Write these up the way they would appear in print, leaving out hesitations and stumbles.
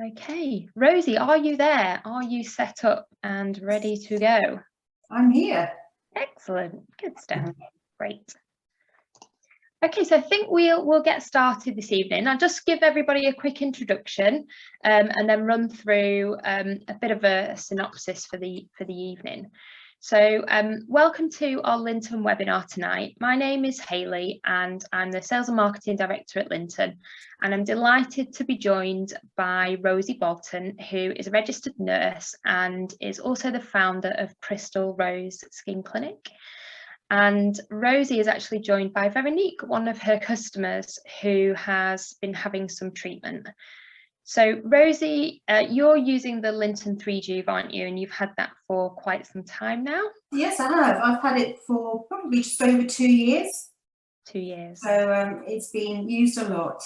Okay, Rosy, are you there? Are you set up and ready to go? I'm here. Excellent, good stuff. Great. Okay, so I think we'll get started this evening. I'll just give everybody a quick introduction and then run through a bit of a synopsis for the evening. So welcome to our Lynton webinar tonight. My name is Hayley and I'm the Sales and Marketing Director at Lynton, and I'm delighted to be joined by Rosy Bolton, who is a registered nurse and is also the founder of Crystal Rose Skin Clinic. And Rosy is actually joined by Veronica, one of her customers who has been having some treatment. So Rosy, you're using the Lynton 3G, aren't you? And you've had that for quite some time now? Yes, I have. I've had it for probably just over 2 years. 2 years. So it's been used a lot.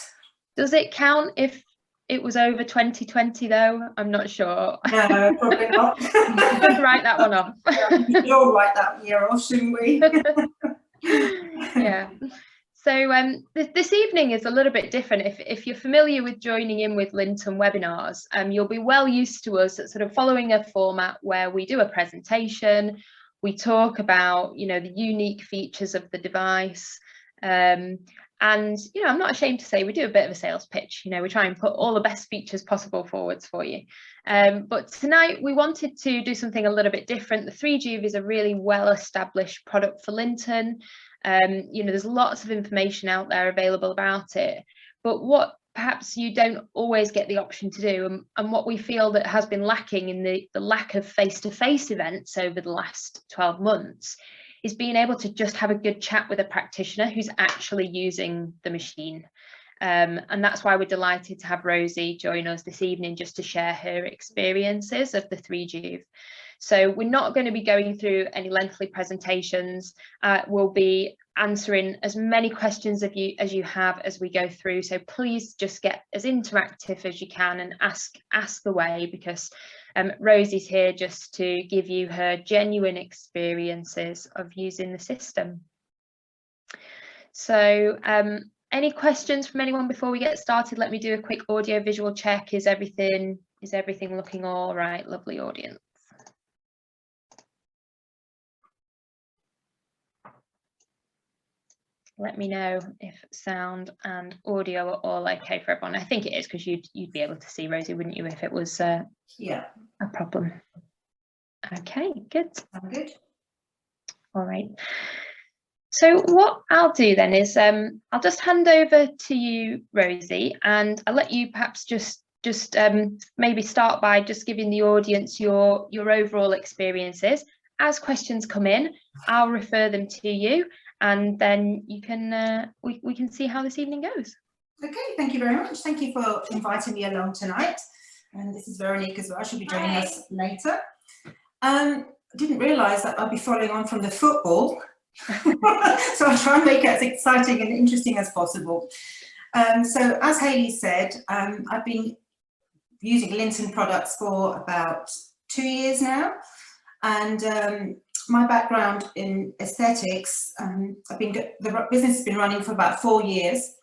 Does it count if it was over 2020 though? I'm not sure. No, probably not. You should write that one off. We all write that year off, shouldn't we? Yeah. So this evening is a little bit different. If you're familiar with joining in with Lynton webinars, you'll be well used to us sort of following a format where we do a presentation, we talk about, you know, the unique features of the device, and, you know, I'm not ashamed to say we do a bit of a sales pitch. You know, we try and put all the best features possible forwards for you. But tonight we wanted to do something a little bit different. The 3G is a really well-established product for Lynton. You know, there's lots of information out there available about it, but what perhaps you don't always get the option to do, and what we feel that has been lacking in the lack of face-to-face events over the last 12 months is being able to just have a good chat with a practitioner who's actually using the machine. And that's why we're delighted to have Rosy join us this evening just to share her experiences of the 3G. So we're not going to be going through any lengthy presentations. We'll be answering as many questions as you have as we go through. So please just get as interactive as you can and ask away, because Rosy's here just to give you her genuine experiences of using the system. So any questions from anyone before we get started? Let me do a quick audio visual check. Is everything looking all right? Lovely audience. Let me know if sound and audio are all okay for everyone. I think it is, because you'd be able to see Rosy, wouldn't you, if it was Yeah, a problem. Okay, good. I'm good. All right. So what I'll do then is I'll just hand over to you, Rosy, and I'll let you perhaps just maybe start by just giving the audience your overall experiences. As questions come in, I'll refer them to you, and then you can we can see how this evening goes. Okay, thank you very much. Thank you for inviting me along tonight. And this is Veronica as well. She'll be joining us later. I didn't realise that I'd be following on from the football. So I'll try and make it as exciting and interesting as possible. So as Hayley said, I've been using Lynton products for about 2 years now. And my background in aesthetics, the business has been running for about 4 years.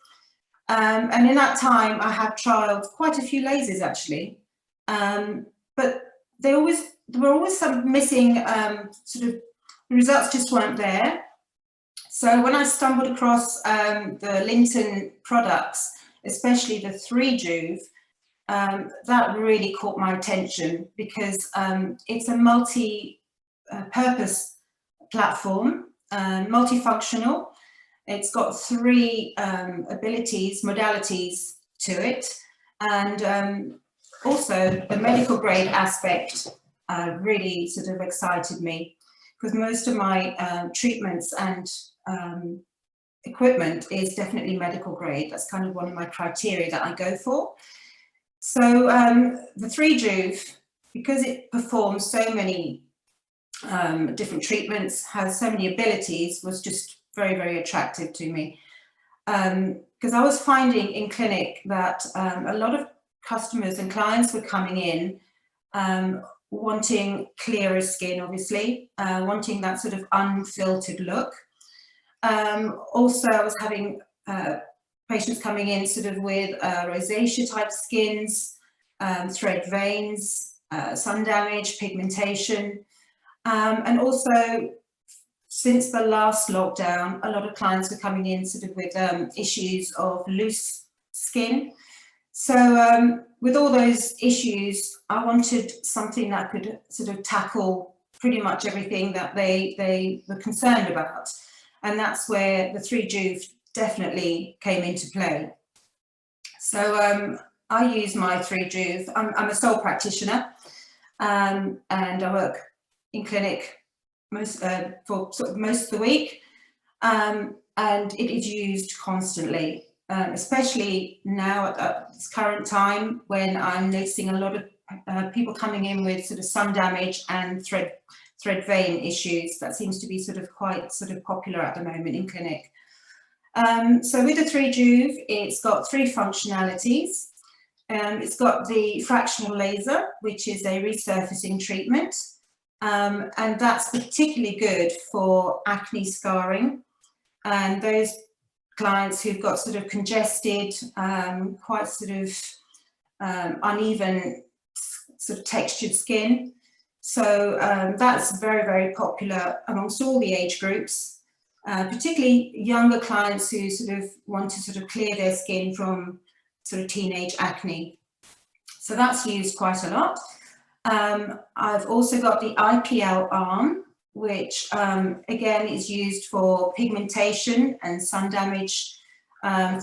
And in that time, I have trialled quite a few lasers actually. But there were always some missing sort of results just weren't there. So when I stumbled across the Lynton products, especially the 3G, that really caught my attention, because it's a multi-purpose platform, multifunctional. It's got 3 modalities to it, and also the medical grade aspect really sort of excited me, because most of my treatments and equipment is definitely medical grade. That's kind of one of my criteria that I go for. So the 3G, because it performs so many different treatments, has so many abilities, was just very, very attractive to me. Because I was finding in clinic that a lot of customers and clients were coming in wanting clearer skin, obviously, wanting that sort of unfiltered look. Also, I was having patients coming in sort of with rosacea type skins, thread veins, sun damage, pigmentation, and also since the last lockdown, a lot of clients were coming in sort of with issues of loose skin. So with all those issues, I wanted something that could sort of tackle pretty much everything that they were concerned about. And that's where the 3Juve definitely came into play. So I use my 3Juve. I'm a sole practitioner, and I work in clinic for sort of most of the week, and it is used constantly, especially now at this current time when I'm noticing a lot of people coming in with sort of sun damage and thread vein issues. That seems to be sort of quite sort of popular at the moment in clinic. So with the 3Juve, it's got 3 functionalities. It's got the fractional laser, which is a resurfacing treatment. And that's particularly good for acne scarring and those clients who've got sort of congested, quite sort of uneven sort of textured skin. So that's very, very popular amongst all the age groups, particularly younger clients who sort of want to sort of clear their skin from sort of teenage acne. So that's used quite a lot. I've also got the IPL arm, which again is used for pigmentation and sun damage,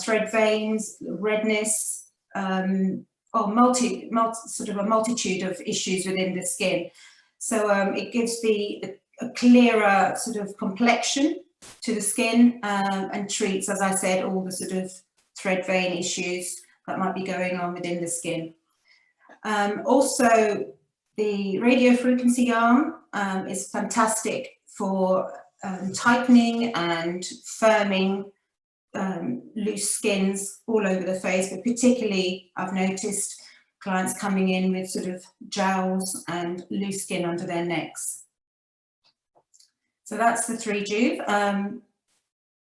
thread veins, redness, or sort of a multitude of issues within the skin. So it gives a clearer sort of complexion to the skin, and treats, as I said, all the sort of thread vein issues that might be going on within the skin. Also, the radiofrequency arm is fantastic for tightening and firming loose skins all over the face, but particularly I've noticed clients coming in with sort of jowls and loose skin under their necks. So that's the 3Juve.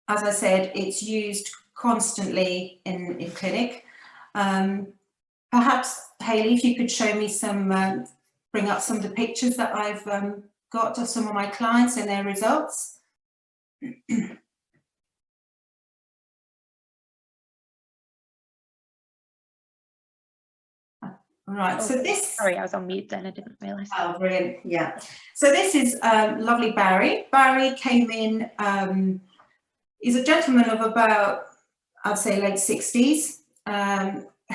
As I said, it's used constantly in clinic. Perhaps, Hayley, if you could show me some, bring up some of the pictures that I've got of some of my clients and their results. Right, so this... Sorry, I was on mute then, I didn't realise. Oh, brilliant, yeah. So this is lovely Barry. Barry came in, he's a gentleman of about, I'd say, late 60s,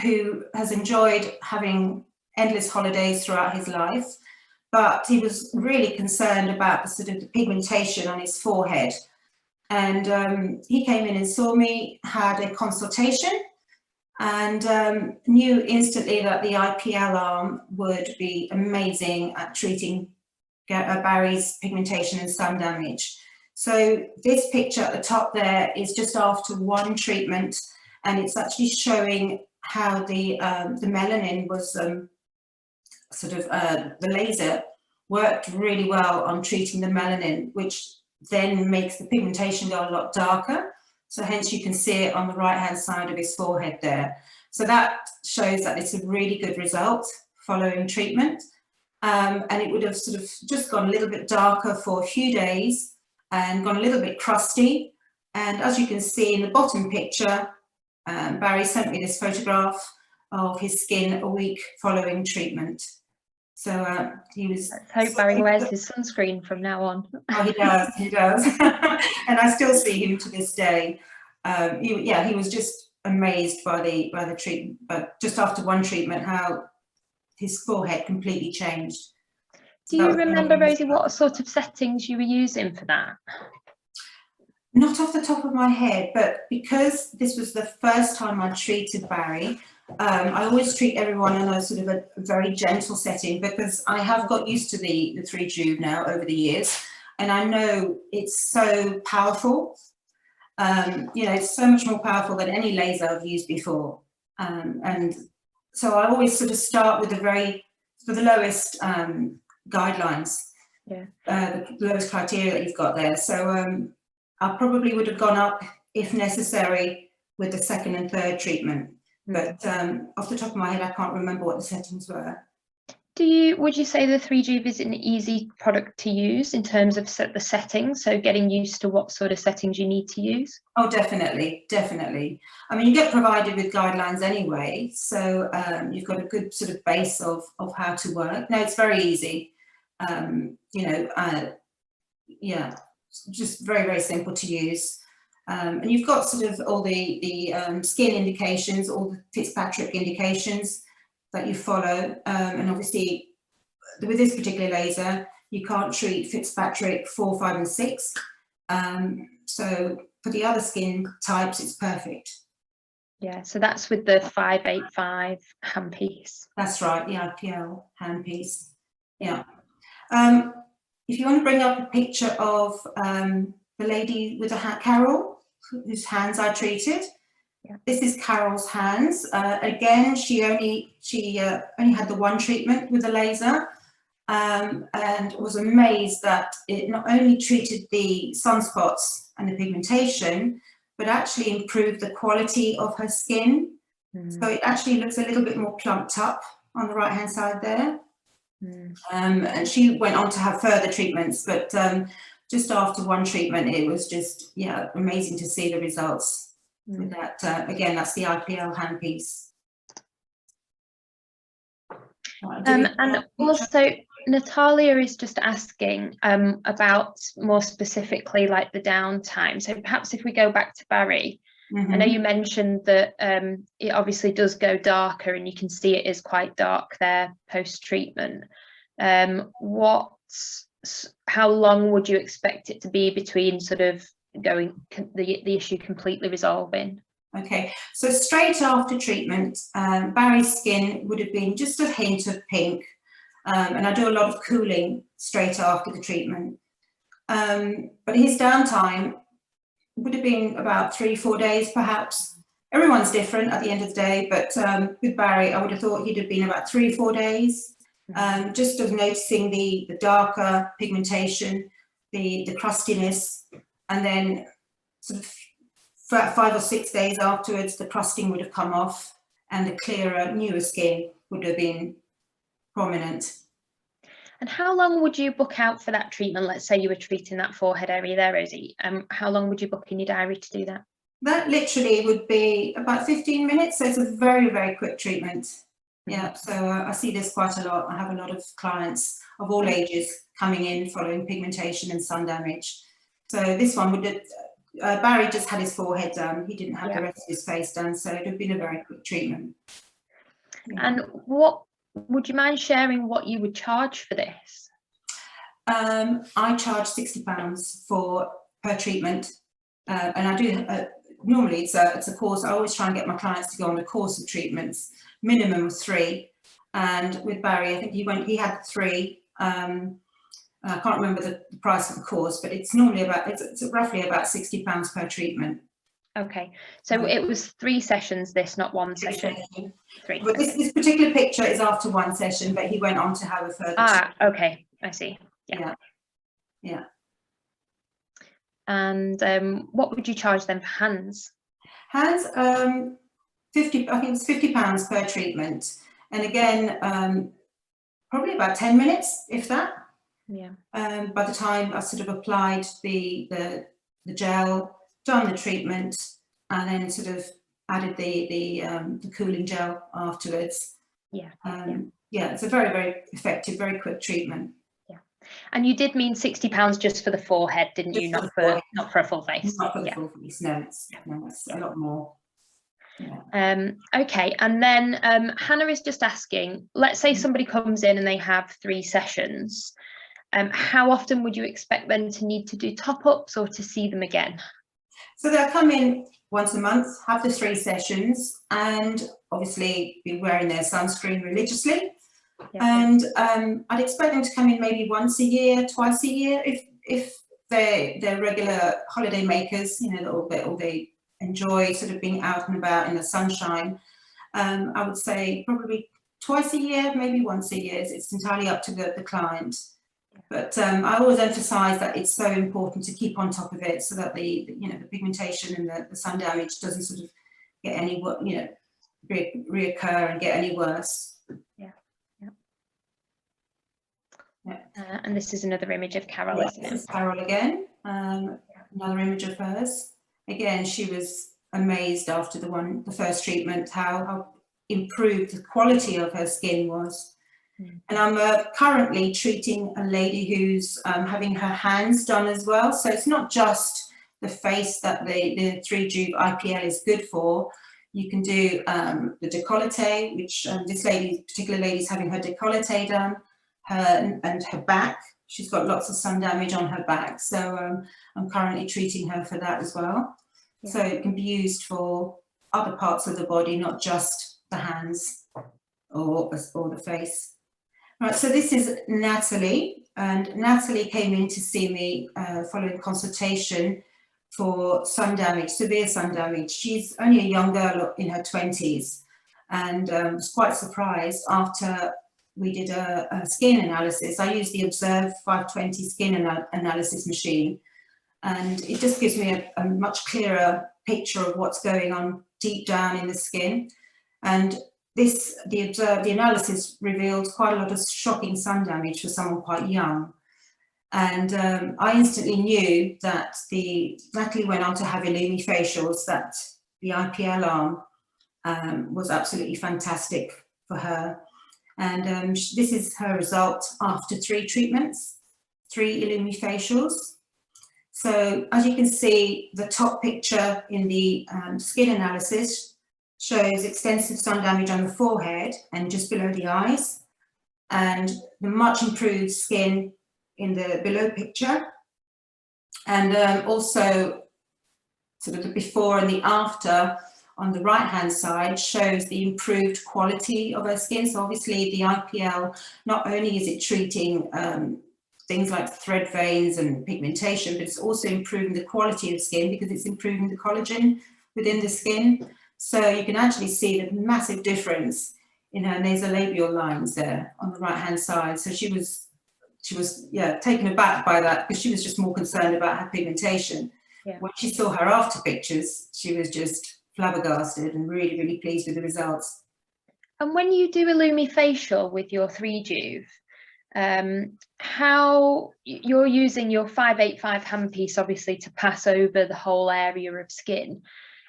who has enjoyed having endless holidays throughout his life, but he was really concerned about the sort of the pigmentation on his forehead. And he came in and saw me, had a consultation, and knew instantly that the IPL arm would be amazing at treating Barry's pigmentation and sun damage. So this picture at the top there is just after one treatment, and it's actually showing how the melanin was the laser worked really well on treating the melanin, which then makes the pigmentation go a lot darker. So hence you can see it on the right hand side of his forehead there. So that shows that it's a really good result following treatment. And it would have sort of just gone a little bit darker for a few days and gone a little bit crusty. And as you can see in the bottom picture, Barry sent me this photograph of his skin a week following treatment. So he was... Let's hope Barry wears his sunscreen from now on. Oh, he does. And I still see him to this day. He was just amazed by the treatment, but just after one treatment, how his forehead completely changed. Do you remember, Rosy, what sort of settings you were using for that? Not off the top of my head, but because this was the first time I treated Barry, I always treat everyone in a sort of a very gentle setting, because I have got used to the 3Juve now over the years, and I know it's so powerful. You know, it's so much more powerful than any laser I've used before. And so I always sort of start with the lowest guidelines, the lowest criteria that you've got there. So I probably would have gone up, if necessary, with the second and third treatment. but off the top of my head, I can't remember what the settings were. Would you say the 3G is an easy product to use in terms of the settings? So getting used to what sort of settings you need to use? Oh, definitely, definitely. I mean, you get provided with guidelines anyway, so you've got a good sort of base of how to work. No, it's very easy. Yeah, just very, very simple to use. And you've got sort of all the skin indications, all the Fitzpatrick indications that you follow, and obviously with this particular laser you can't treat Fitzpatrick 4, 5 and 6, so for the other skin types it's perfect. Yeah, so that's with the 585 handpiece. That's right, the IPL handpiece. Yeah. If you want to bring up a picture of the lady with the Carol, whose hands I treated. Yeah. This is Carol's hands. Again, she only had the one treatment with the laser, and was amazed that it not only treated the sunspots and the pigmentation, but actually improved the quality of her skin. So it actually looks a little bit more plumped up on the right hand side there. And she went on to have further treatments, but just after one treatment, it was just, yeah, amazing to see the results. With that, again, that's the IPL handpiece. And also, Natalia is just asking about more specifically like the downtime. So perhaps if we go back to Barry, I know you mentioned that it obviously does go darker, and you can see it is quite dark there post-treatment. How long would you expect it to be between sort of the issue completely resolving? Okay, so straight after treatment, Barry's skin would have been just a hint of pink, and I do a lot of cooling straight after the treatment. But his downtime would have been about 3-4 days perhaps. Everyone's different at the end of the day, but with Barry, I would have thought he'd have been about 3-4 days, just of noticing the darker pigmentation, the crustiness, and then sort of 5 or 6 days afterwards, the crusting would have come off and the clearer, newer skin would have been prominent. And how long would you book out for that treatment? Let's say you were treating that forehead area there, Rosy. How long would you book in your diary to do that? That literally would be about 15 minutes. So it's a very, very quick treatment. Yeah, so I see this quite a lot. I have a lot of clients of all ages coming in following pigmentation and sun damage. So this one would have, Barry just had his forehead done. He didn't have the rest of his face done. So it would have been a very quick treatment. Yeah. And what would you mind sharing what you would charge for this? I charge £60 per treatment, and I do normally it's a course. I always try and get my clients to go on a course of treatments, minimum of 3. And with Barry, I think he had 3. I can't remember the price of the course, but it's normally it's roughly about £60 per treatment. Okay, so it was 3 sessions, this, not 1 session. 3. But this particular picture is after 1 session, but he went on to have a further. Okay, I see. Yeah. And what would you charge them for hands? Hands, 50. I think it's £50 per treatment, and again, probably about 10 minutes, if that. Yeah. By the time I sort of applied the gel, done the treatment, and then sort of added the cooling gel afterwards. Yeah. Yeah, it's a very, very effective, very quick treatment. Yeah. And you did mean £60 just for the forehead, didn't you? Not for a full face. Not for the full face. No, it's a lot more. Yeah. Okay, and then Hannah is just asking, let's say somebody comes in and they have 3 sessions. How often would you expect them to need to do top-ups or to see them again? So they'll come in once a month, have the 3 sessions, and obviously be wearing their sunscreen religiously. Yeah. And I'd expect them to come in maybe once a year, twice a year, if they're regular holiday makers, you know, or they enjoy sort of being out and about in the sunshine. I would say probably twice a year, maybe once a year. It's entirely up to the client. But I always emphasise that it's so important to keep on top of it, so that the pigmentation and the sun damage doesn't sort of get any reoccur and get any worse. Yeah. And this is another image of Carol, isn't it? This is Carol again. Another image of hers. Again, she was amazed after the first treatment how improved the quality of her skin was. And I'm currently treating a lady who's having her hands done as well. So it's not just the face that the 3-tube IPL is good for. You can do the décolleté, which this particular lady is having her décolleté done, and her back. She's got lots of sun damage on her back. So I'm currently treating her for that as well. Yeah. So it can be used for other parts of the body, not just the hands or the face. Right, so this is Natalie, and Natalie came in to see me following consultation for sun damage, severe sun damage. She's only a young girl in her 20s, and was quite surprised after we did a skin analysis. I use the Observe 520 skin analysis machine, and it just gives me a much clearer picture of what's going on deep down in the skin. And the analysis revealed quite a lot of shocking sun damage for someone quite young. And I instantly knew that Natalie went on to have Illumi facials, that the IPL arm was absolutely fantastic for her. And this is her result after 3 treatments, 3 Illumi facials. So as you can see, the top picture in the skin analysis shows extensive sun damage on the forehead and just below the eyes, and the much improved skin in the below picture, and also sort of the before and the after on the right hand side shows the improved quality of her skin. So obviously the IPL, not only is it treating things like thread veins and pigmentation, but it's also improving the quality of skin because it's improving the collagen within the skin. So you can actually see the massive difference in her nasolabial lines there on the right hand side. So she was taken aback by that, because she was just more concerned about her pigmentation. Yeah. When she saw her after pictures, she was just flabbergasted and really, really pleased with the results. And when you do Illumi facial with your 3-tube, how you're using your 585 handpiece obviously to pass over the whole area of skin.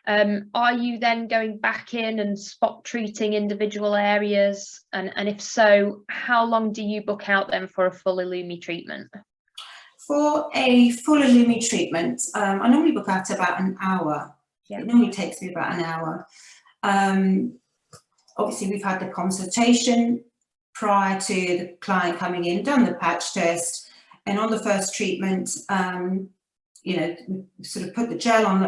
Are you then going back in and spot treating individual areas? And if so, how long do you book out then for a full Illumi treatment? For a full Illumi treatment, I normally book out about an hour. Yeah. It normally takes me about an hour. Obviously, we've had the consultation prior to the client coming in, done the patch test, and on the first treatment, you know, sort of put the gel on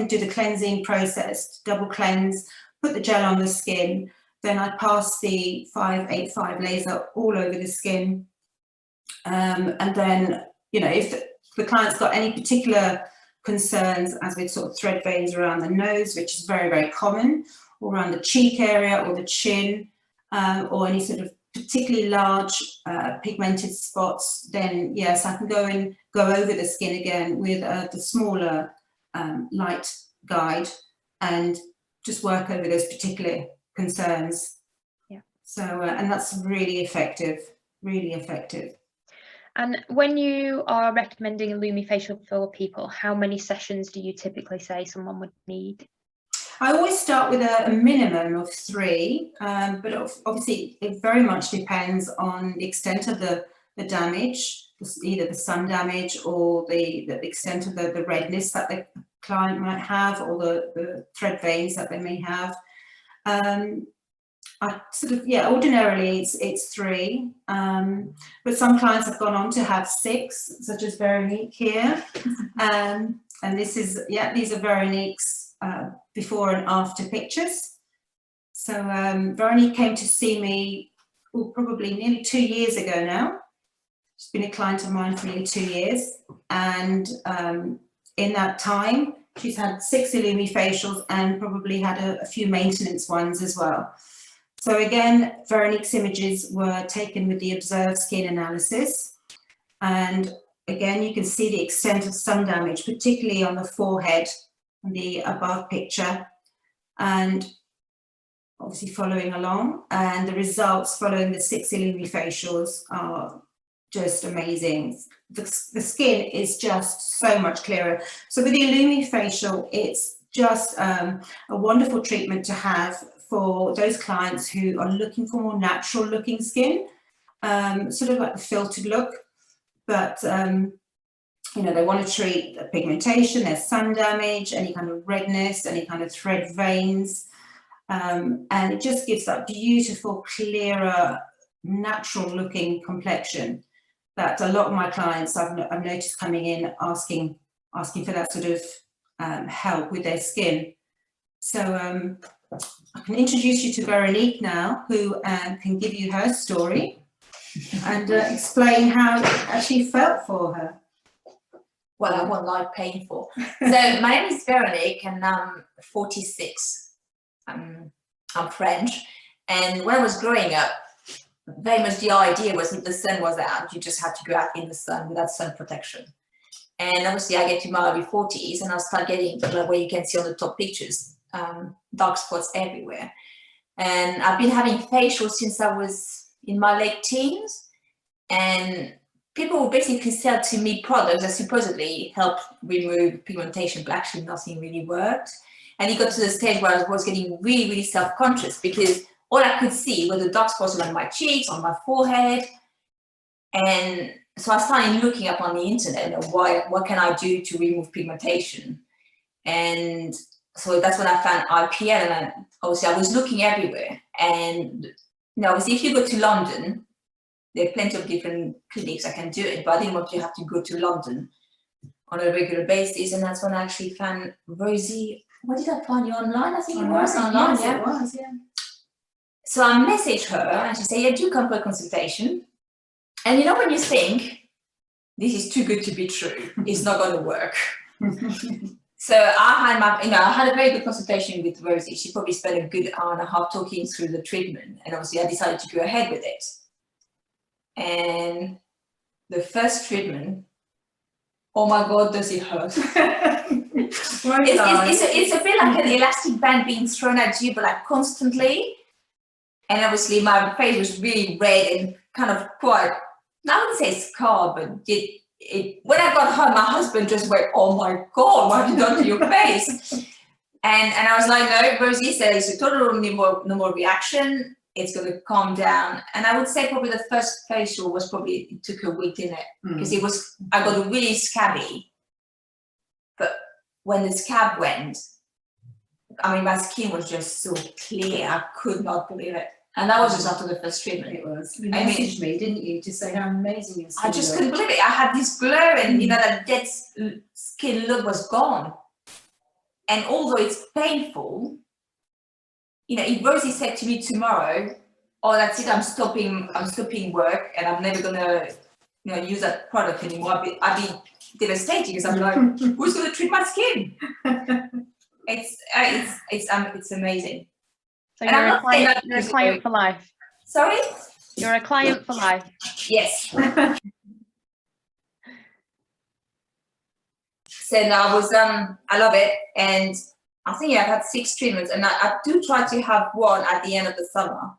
do the cleansing process, double cleanse, put the gel on the skin. Then I pass the 585 laser all over the skin. And then, you know, if the client's got any particular concerns, as with sort of thread veins around the nose, which is very, very common, or around the cheek area or the chin, or any sort of particularly large pigmented spots, then yes, I can go over the skin again with the smaller light guide and just work over those particular concerns. Yeah. So and that's really effective, really effective. And when you are recommending Illumi facial for people, how many sessions do you typically say someone would need? I always start with a minimum of 3, but obviously it very much depends on the extent of the damage, either the sun damage or the extent of the redness that the client might have, or the thread veins that they may have. I sort of, yeah, ordinarily it's 3, but some clients have gone on to have 6, such as Veronica here, and this is, yeah, these are Veronique's before and after pictures. So Veronica came to see me probably nearly 2 years ago now. She's been a client of mine for nearly 2 years, and in that time she's had 6 Illumi facials and probably had a few maintenance ones as well. So again, Veronique's images were taken with the Observe skin analysis, and again you can see the extent of sun damage, particularly on the forehead, the above picture, and obviously following along, and the results following the 6 Illumi facials are just amazing. The skin is just so much clearer. So with the Illumi facial, it's just a wonderful treatment to have for those clients who are looking for more natural looking skin, sort of like the filtered look, but you know, they want to treat the pigmentation, their sun damage, any kind of redness, any kind of thread veins, and it just gives that beautiful, clearer, natural looking complexion that a lot of my clients I've noticed coming in asking for that sort of help with their skin. So I can introduce you to Veronique now, who can give you her story and explain how it actually felt for her. Well, I won't like painful. So my name is Veronique and I'm 46. I'm French. And when I was growing up, very much the idea was if the sun was out, you just had to go out in the sun without sun protection. And obviously I get to my early 40s and I start getting, where you can see on the top pictures, dark spots everywhere. And I've been having facials since I was in my late teens. And people will basically sell to me products that supposedly help remove pigmentation, but actually nothing really worked. And it got to the stage where I was getting really, really self-conscious because all I could see were the dark spots on my cheeks, on my forehead. And so I started looking up on the internet, what can I do to remove pigmentation? And so that's when I found IPL, and obviously I was looking everywhere. And you know, obviously if you go to London, there are plenty of different clinics that can do it, but I didn't want to have to go to London on a regular basis. And that's when I actually found Rosy. What did I find you online? I think it was online. Yes, yeah. It was, yeah. So I messaged her and she said, yeah, do come for a consultation. And you know, when you think, this is too good to be true, it's not going to work. So I had a very good consultation with Rosy. She probably spent a good hour and a half talking through the treatment. And obviously I decided to go ahead with it. And the first treatment, oh my God, does it hurt? It's a bit like an elastic band being thrown at you, but like constantly. And obviously my face was really red and kind of quite, I wouldn't say scarred, but when I got home, my husband just went, oh my God, what have you done to your face? And I was like, no, Rosy said it's a total normal reaction. It's going to calm down. And I would say probably the first facial was probably, it took a week, didn't it? Because I got really scabby. But when the scab went, I mean, my skin was just so clear. I could not believe it. And that was just after the first treatment. It was. You messaged me, didn't you, to say how amazing your skin I just looked. couldn't believe it. I had this glow and, you know, that dead skin look was gone. And although it's painful, you know, if Rosy said to me tomorrow, oh, that's it, I'm stopping work and I'm never gonna, you know, use that product anymore, I'd be devastated because I'm like, who's gonna treat my skin? It's amazing. So you're a client for life. Sorry? You're a client for life. Yes. So now I love it, and I think I've had 6 treatments, and I do try to have one at the end of the summer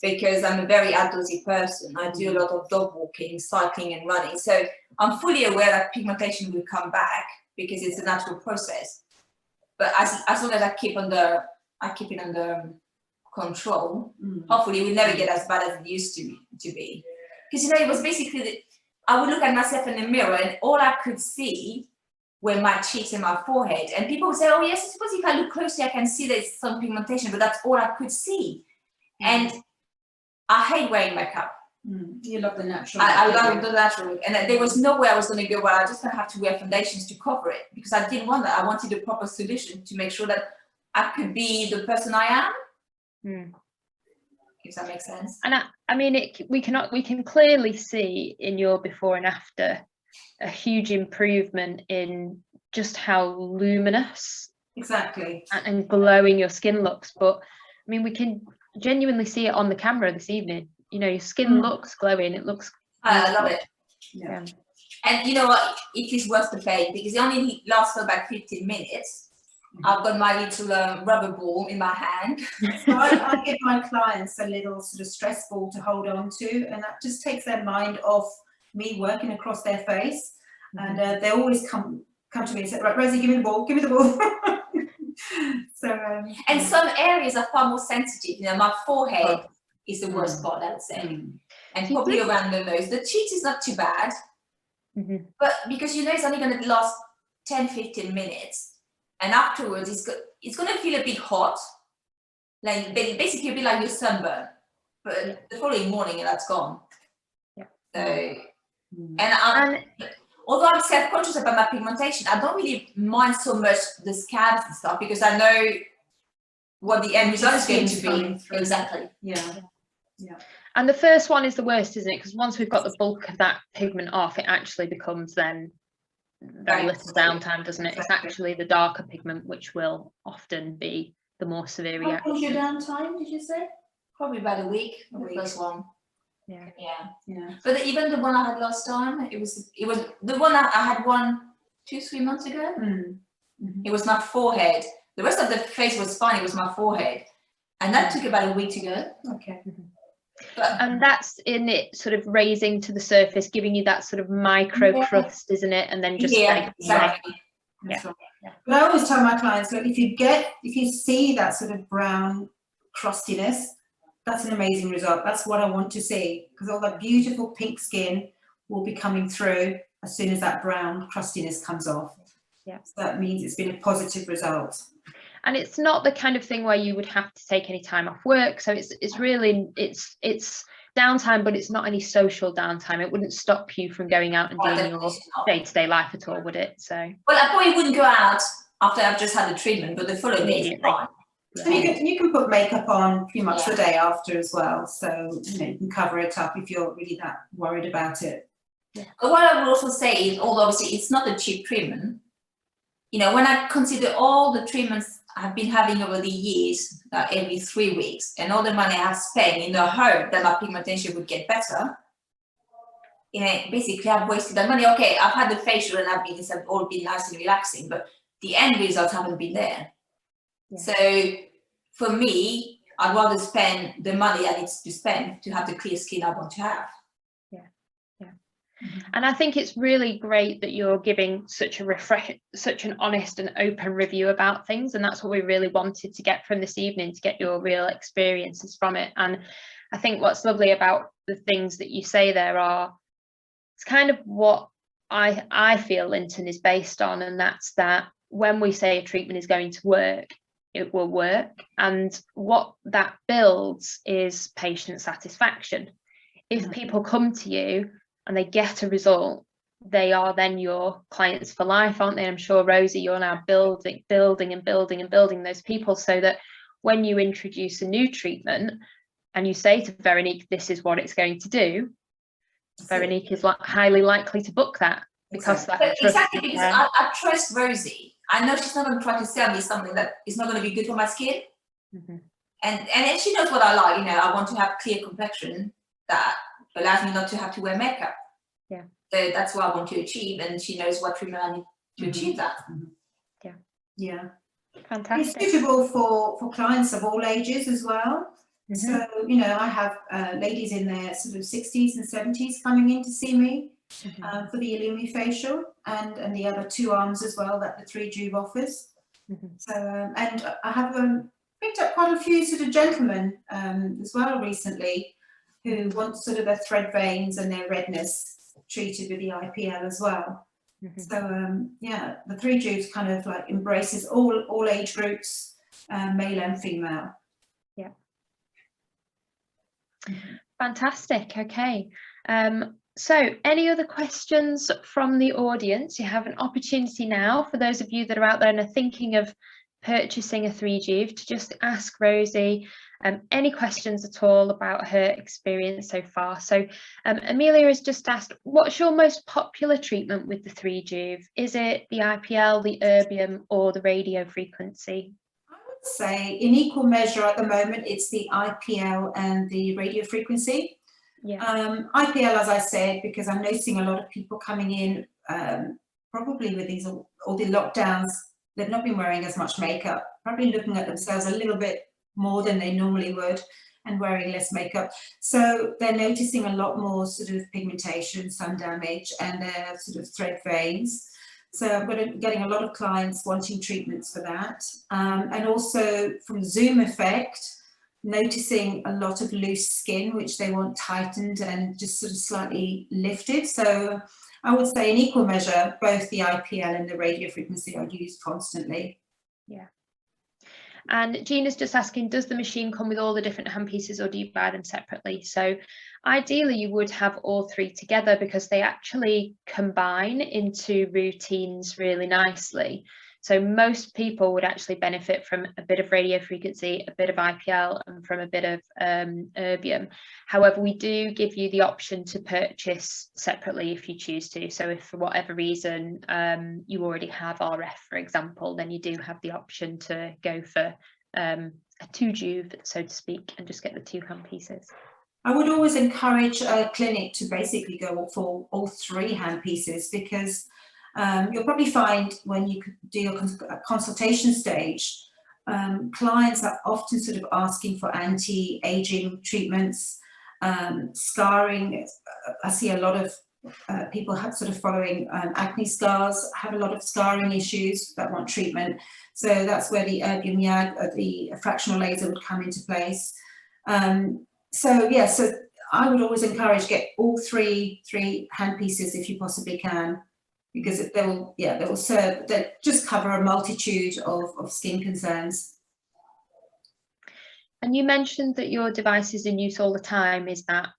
because I'm a very outdoorsy person. I do a lot of dog walking, cycling, and running. So I'm fully aware that pigmentation will come back because it's a natural process. But as long as I keep it under control, hopefully it will never get as bad as it used to be. Because, you know, it was basically I would look at myself in the mirror and all I could see were my cheeks and my forehead. And people would say, oh yes, I suppose if I look closely, I can see there's some pigmentation, but that's all I could see. And I hate wearing makeup. You love the natural. I love the natural look. And there was no way I was going to go, well, I just going to have to wear foundations to cover it, because I didn't want that. I wanted a proper solution to make sure that I could be the person I am. If that makes sense. And I mean, we can clearly see in your before and after a huge improvement in just how luminous and glowing your skin looks. But I mean, we can genuinely see it on the camera this evening. You know, your skin looks glowing. It looks I love it. Yeah. And you know what, it is worth the pain because it only lasts for about 15 minutes. I've got my little rubber ball in my hand. So I give my clients a little sort of stress ball to hold on to, and that just takes their mind off me working across their face. And they always come to me and say, right, Rosie, give me the ball, give me the ball. So, and some areas are far more sensitive. You know, my forehead is the worst part, I would say. And probably around the nose. The cheeks is not too bad, but because you know it's only going to last 10-15 minutes. And afterwards, it's going to feel a bit hot, like basically a bit like your sunburn. But the following morning, that's gone. Yeah. So, and although I'm self-conscious about my pigmentation, I don't really mind so much the scabs and stuff because I know what the end result is going to be. Exactly. Yeah. And the first one is the worst, isn't it? Because once we've got the bulk of that pigment off, it actually becomes then very little downtime, doesn't it? It's actually the darker pigment which will often be the more severe reaction. What was your downtime, did you say? Probably about a week, the first one. Yeah. But even the one I had last time, it was the one I had 2-3 months ago. It was my forehead. The rest of the face was fine. It was my forehead, and that took about a week to go. Okay. And that's in it sort of raising to the surface, giving you that sort of micro crust, isn't it? And then just exactly. But I always tell my clients, look, if you see that sort of brown crustiness, that's an amazing result. That's what I want to see, because all that beautiful pink skin will be coming through as soon as that brown crustiness comes off. So that means it's been a positive result. And it's not the kind of thing where you would have to take any time off work. So it's really downtime, but it's not any social downtime. It wouldn't stop you from going out and doing your day-to-day life at all, would it? So well, I probably wouldn't go out after I've just had the treatment, but the following day is fine. And you can put makeup on pretty much the day after as well. So you can cover it up if you're really that worried about it. But what I would also say is, although obviously it's not a cheap treatment, you know, when I consider all the treatments I've been having over the years, every 3 weeks, and all the money I have spent in the hope that my pigmentation would get better, you know, basically I've wasted that money. Okay, I've had the facial and it's all been nice and relaxing, but the end results haven't been there. So for me, I'd rather spend the money I need to spend to have the clear skin I want to have. And I think it's really great that you're giving such an honest and open review about things, and that's what we really wanted to get from this evening, to get your real experiences from it. And I think what's lovely about the things that you say there it's kind of what I feel Lynton is based on, and that's that when we say a treatment is going to work, it will work, and what that builds is patient satisfaction. If people come to you and they get a result, they are then your clients for life, aren't they? I'm sure, Rosy, you're now building those people, so that when you introduce a new treatment and you say to Veronique, this is what it's going to do, Veronique is highly likely to book that, because because I trust Rosy. I know she's not going to try to sell me something that is not going to be good for my skin. And she knows what I like. You know, I want to have clear complexion that allows me not to have to wear makeup. So that's what I want to achieve, and she knows what treatment I need to achieve that. Fantastic. It's suitable for clients of all ages as well. So, you know, I have ladies in their sort of 60s and 70s coming in to see me for the Illumi facial, and the other 2 arms as well that the 3 Juve offers. So, and I have picked up quite a few sort of gentlemen as well recently, who want sort of their thread veins and their redness treated with the IPL as well. So the 3 Juves kind of like embraces all age groups, male and female. Fantastic. Okay, so any other questions from the audience? You have an opportunity now, for those of you that are out there and are thinking of purchasing a 3 Juve, to just ask Rosy any questions at all about her experience so far. So Amelia has just asked, what's your most popular treatment with the 3 Juve? Is it the IPL, the erbium, or the radio frequency? I would say in equal measure at the moment it's the IPL and the radio frequency. IPL, as I said, because I'm noticing a lot of people coming in probably with these all the lockdowns. they've not been wearing as much makeup, probably looking at themselves a little bit more than they normally would, and wearing less makeup. So they're noticing a lot more sort of pigmentation, sun damage, and their sort of thread veins. So I'm getting a lot of clients wanting treatments for that. And also from the Zoom effect, noticing a lot of loose skin, which they want tightened and just sort of slightly lifted. So I would say in equal measure, both the IPL and the radiofrequency are used constantly. Yeah. And Gina's just asking, does the machine come with all the different handpieces, or do you buy them separately? So ideally you would have all three together, because they actually combine into routines really nicely. So most people would actually benefit from a bit of radiofrequency, a bit of IPL, and from a bit of erbium. However, we do give you the option to purchase separately if you choose to. So if for whatever reason you already have RF, for example, then you do have the option to go for a two-juve, so to speak, and just get the two handpieces. I would always encourage a clinic to basically go for all three handpieces, because you'll probably find when you do your consultation stage, clients are often sort of asking for anti-aging treatments, scarring. I see a lot of people have sort of following acne scars, have a lot of scarring issues that want treatment. So that's where the erbium YAG, the fractional laser would come into place. So yeah, so I would always encourage get all three handpieces if you possibly can, because they will serve, they just cover a multitude of skin concerns. And you mentioned that your device is in use all the time. Is that,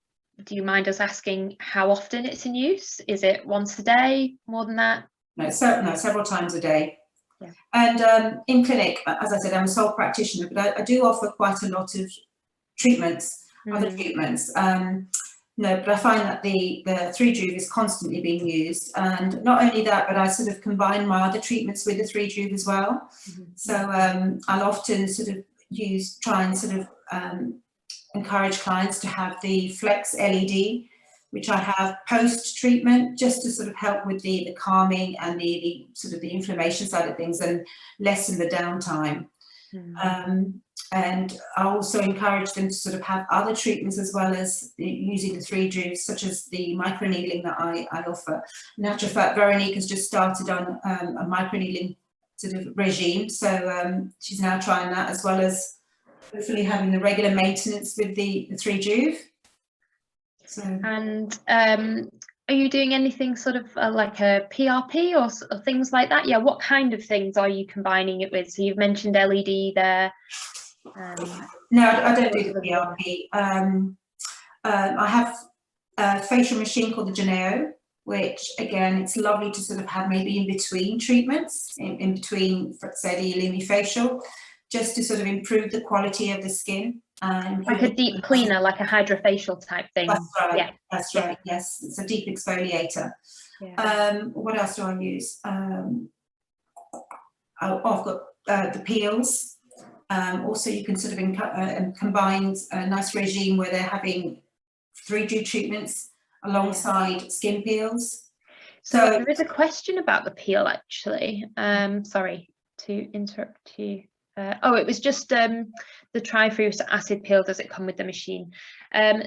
do you mind us asking how often it's in use? Is it once a day, more than that? No, several times a day. Yeah. And in clinic, as I said, I'm a sole practitioner, but I do offer quite a lot of treatments, other treatments. No, but I find that the 3-juve is constantly being used, and not only that, but I sort of combine my other treatments with the 3-juve as well. So I'll often sort of try and sort of encourage clients to have the Flex LED, which I have post-treatment, just to sort of help with the calming and the sort of the inflammation side of things and lessen the downtime. And I also encourage them to sort of have other treatments as well as using the 3-juve, such as the microneedling that I offer. In actual fact, Veronica has just started on a microneedling sort of regime, so she's now trying that, as well as hopefully having the regular maintenance with the 3-juve. So. And are you doing anything sort of like a PRP or things like that? Yeah, what kind of things are you combining it with? So you've mentioned LED there. No, I don't do the PRP. I have a facial machine called the Geneo, which again, it's lovely to sort of have maybe in between treatments, in between, say, the illumifacial, just to sort of improve the quality of the skin. Like a deep cleaner, like a hydrofacial type thing. That's right. Yeah. That's right. Yes, it's a deep exfoliator. Yeah. What else do I use? I've got the peels. Also, you can sort of combine a nice regime where they're having 3-juve treatments alongside skin peels. So there is a question about the peel, actually. Sorry to interrupt you. Oh, it was just the trifruit acid peel. Does it come with the machine? Yeah,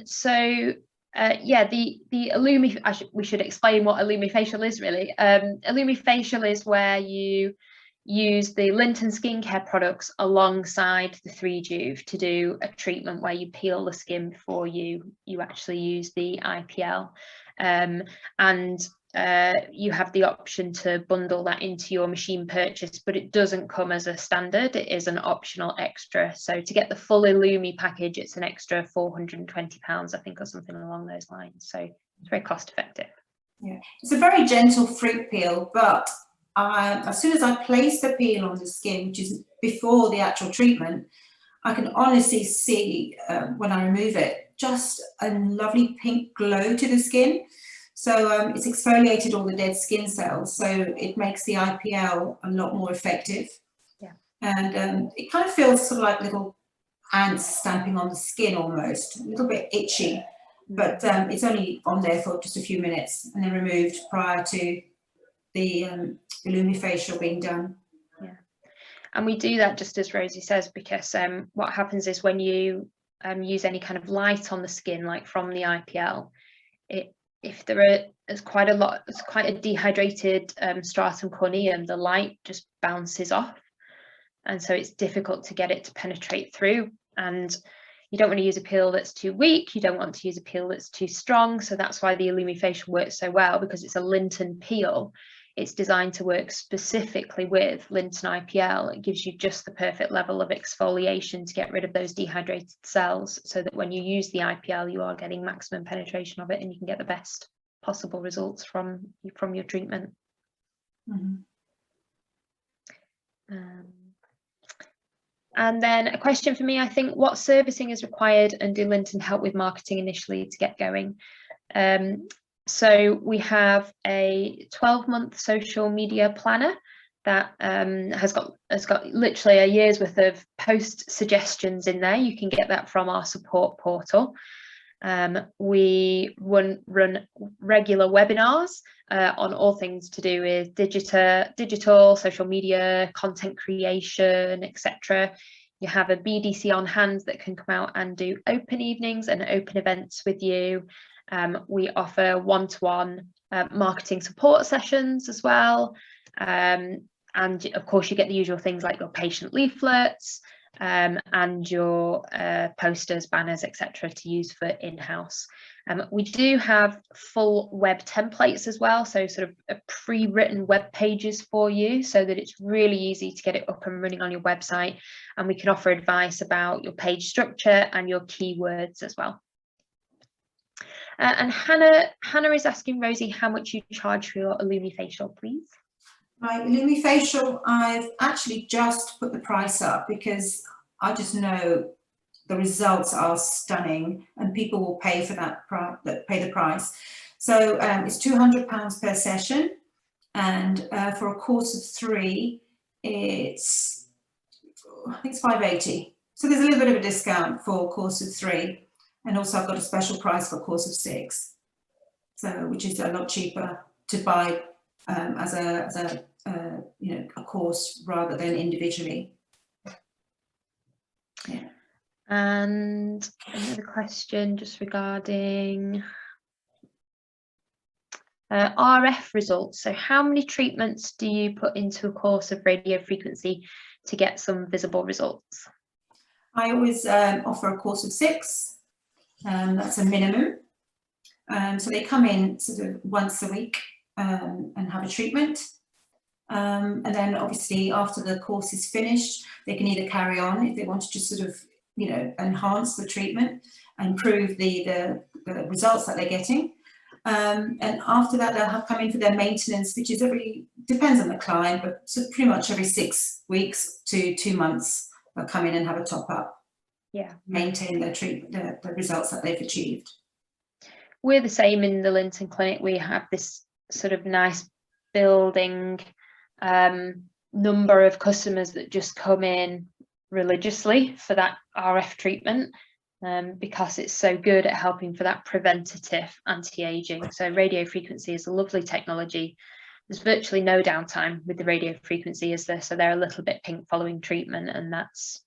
we should explain what illumifacial is really. Illumifacial is where you use the Lynton skincare products alongside the 3-juve to do a treatment where you peel the skin before you actually use the IPL, and you have the option to bundle that into your machine purchase, but it doesn't come as a standard. It is an optional extra. So to get the full Illumi package, it's an extra £420, I think, or something along those lines. So it's very cost effective. Yeah, it's a very gentle fruit peel, but as soon as I place the peel on the skin, which is before the actual treatment, I can honestly see when I remove it, just a lovely pink glow to the skin. So it's exfoliated all the dead skin cells, so it makes the IPL a lot more effective. Yeah. And it kind of feels sort of like little ants stamping on the skin almost, a little bit itchy, but it's only on there for just a few minutes and then removed prior to the illumifacial being done. Yeah. And we do that, just as Rosy says, because what happens is when you use any kind of light on the skin, like from the IPL, if there's quite a dehydrated stratum corneum, the light just bounces off, and so it's difficult to get it to penetrate through. And you don't want to use a peel that's too weak, you don't want to use a peel that's too strong. So that's why the Illumifacial works so well, because it's a Lynton peel. It's designed to work specifically with Lynton IPL. It gives you just the perfect level of exfoliation to get rid of those dehydrated cells, so that when you use the IPL, you are getting maximum penetration of it, and you can get the best possible results from your treatment. Mm-hmm. And then a question for me, I think, what servicing is required, and do Lynton help with marketing initially to get going? So we have a 12-month social media planner that has got literally a year's worth of post suggestions in there. You can get that from our support portal. We run regular webinars on all things to do with digital, social media, content creation, etc. You have a BDC on hand that can come out and do open evenings and open events with you. We offer one-to-one marketing support sessions as well. And of course, you get the usual things like your patient leaflets and your posters, banners, etc. to use for in-house. We do have full web templates as well, so sort of pre-written web pages for you, so that it's really easy to get it up and running on your website. And we can offer advice about your page structure and your keywords as well. And Hannah is asking Rosy how much you charge for your Illumifacial, please. My Illumifacial, I've actually just put the price up because I just know the results are stunning and people will pay for that pay the price. So it's £200 per session, and for a course of 3, I think it's £580. So there's a little bit of a discount for a course of 3. And also I've got a special price for a course of 6, so which is a lot cheaper to buy as a course rather than individually. Yeah. And another question just regarding RF results. So how many treatments do you put into a course of radio frequency to get some visible results? I always offer a course of 6. That's a minimum. So they come in sort of once a week and have a treatment. And then obviously after the course is finished, they can either carry on if they want to just sort of, enhance the treatment and improve the results that they're getting. And after that, they'll come in for their maintenance, which is depends on the client, but pretty much every 6 weeks to 2 months, they'll come in and have a top up. Yeah, maintain their treatment, the results that they've achieved. We're the same in the Lynton clinic. We have this sort of nice building number of customers that just come in religiously for that RF treatment, because it's so good at helping for that preventative anti-aging. So radio frequency is a lovely technology. There's virtually no downtime with the radio frequency, is there? So they're a little bit pink following treatment, and that's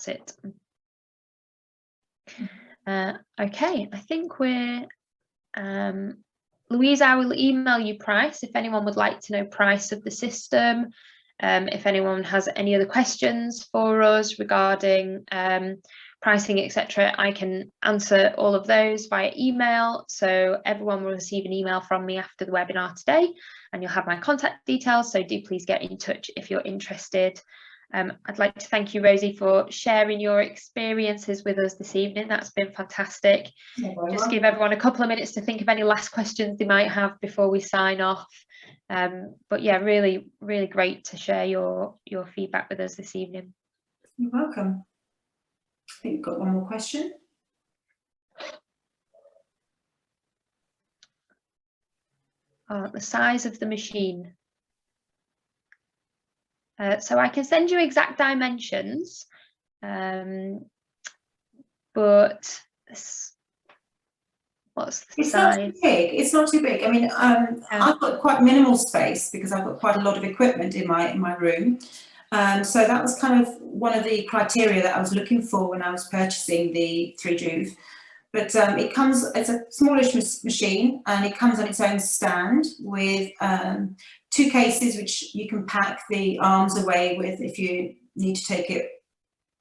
it. Okay, I think we're Louise, I will email you price if anyone would like to know price of the system. If anyone has any other questions for us regarding pricing, etc., I can answer all of those via email. So everyone will receive an email from me after the webinar today, and you'll have my contact details, so do please get in touch if you're interested. I'd like to thank you, Rosy, for sharing your experiences with us this evening. That's been fantastic. Just give everyone a couple of minutes to think of any last questions they might have before we sign off. But yeah, really, really great to share your feedback with us this evening. You're welcome. I think we've got one more question. The size of the machine. So I can send you exact dimensions, but what's the size? Not too big. It's not too big. I mean, I've got quite minimal space because I've got quite a lot of equipment in my room. So that was kind of one of the criteria that I was looking for when I was purchasing the 3Juve. But it comes, it's a smallish machine, and it comes on its own stand with 2 cases which you can pack the arms away with if you need to take it,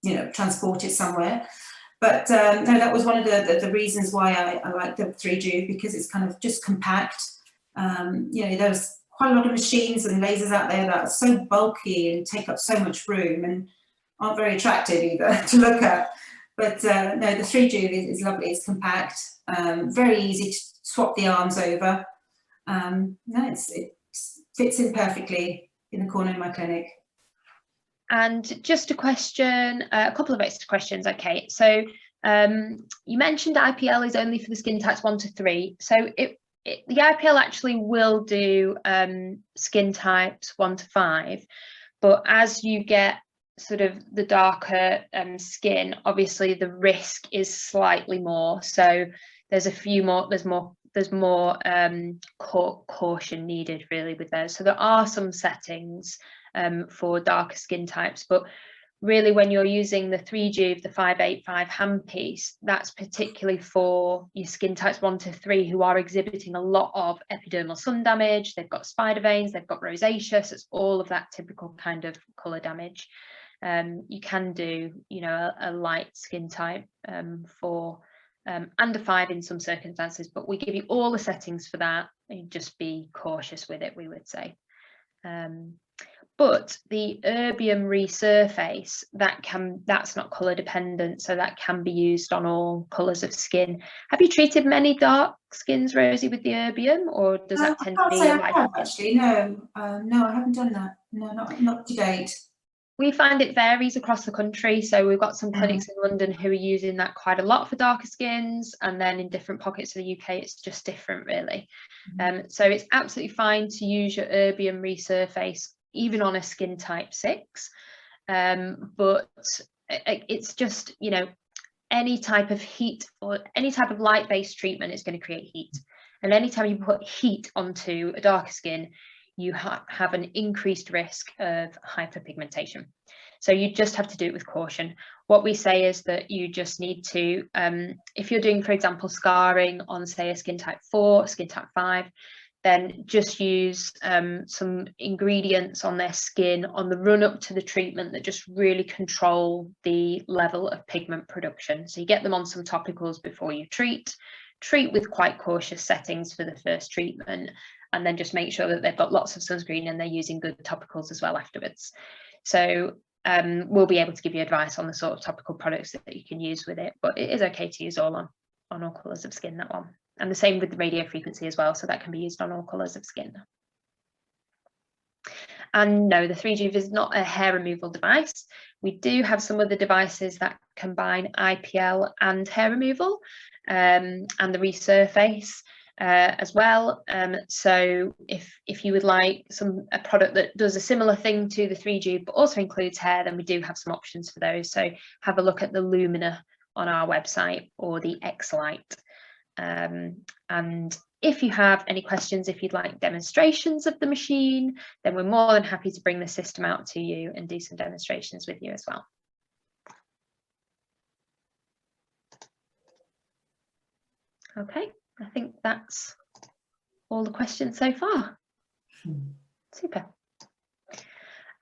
you know, transport it somewhere. But no, that was one of the reasons why I like the 3Juve, because it's kind of just compact. You know, there's quite a lot of machines and lasers out there that are so bulky and take up so much room and aren't very attractive either to look at. But no, the 3Juve is lovely. It's compact, very easy to swap the arms over. No, it fits in perfectly in the corner of my clinic. And just a question, a couple of extra questions. Okay, so you mentioned IPL is only for the skin types 1 to 3. So the IPL actually will do skin types 1 to 5, but as you get sort of the darker skin, obviously the risk is slightly more. So there's more caution needed really with those. So there are some settings for darker skin types, but really when you're using the 3Juve, the 585 handpiece, that's particularly for your skin types 1 to 3 who are exhibiting a lot of epidermal sun damage. They've got spider veins, they've got rosacea, so it's all of that typical kind of colour damage. You can do, you know, a light skin type for under 5 in some circumstances, but we give you all the settings for that. And just be cautious with it, we would say. But the erbium ResurFACE, that's not colour dependent, so that can be used on all colours of skin. Have you treated many dark skins, Rosie, with the erbium, or does that tend to be a light? Actually, no, no, I haven't done that. No, not to date. We find it varies across the country. So we've got some clinics in London who are using that quite a lot for darker skins, and then in different pockets of the UK, it's just different really. So it's absolutely fine to use your erbium ResurFACE even on a skin type 6, but it's just, you know, any type of heat or any type of light-based treatment is going to create heat, and anytime you put heat onto a darker skin, you have an increased risk of hyperpigmentation. So you just have to do it with caution. What we say is that you just need to, if you're doing, for example, scarring on, say, a skin type 4, skin type 5, then just use some ingredients on their skin on the run up to the treatment that just really control the level of pigment production. So you get them on some topicals before you treat with quite cautious settings for the first treatment, and then just make sure that they've got lots of sunscreen and they're using good topicals as well afterwards. So we'll be able to give you advice on the sort of topical products that you can use with it, but it is okay to use all on all colours of skin, that one. And the same with the radio frequency as well, so that can be used on all colours of skin. And no, the 3Juve is not a hair removal device. We do have some other devices that combine IPL and hair removal, and the ResurFACE as well. So if you would like a product that does a similar thing to the 3Juve but also includes hair, then we do have some options for those. So have a look at the Lumina on our website or the X-Lite. And if you have any questions, if you'd like demonstrations of the machine, then we're more than happy to bring the system out to you and do some demonstrations with you as well. Okay, I think that's all the questions so far. Super.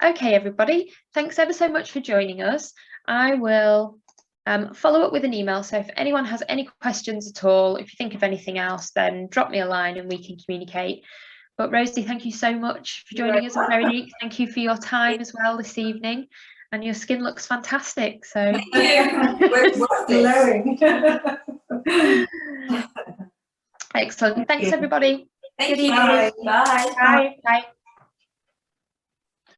Okay, everybody, thanks ever so much for joining us. I will follow up with an email. So if anyone has any questions at all, if you think of anything else, then drop me a line and we can communicate. But Rosie, thank you so much for joining us. Veronique, thank you for your time as well this evening. And your skin looks fantastic. So glowing. Excellent. Thanks everybody. Thank you. Bye. Bye. Bye. Bye.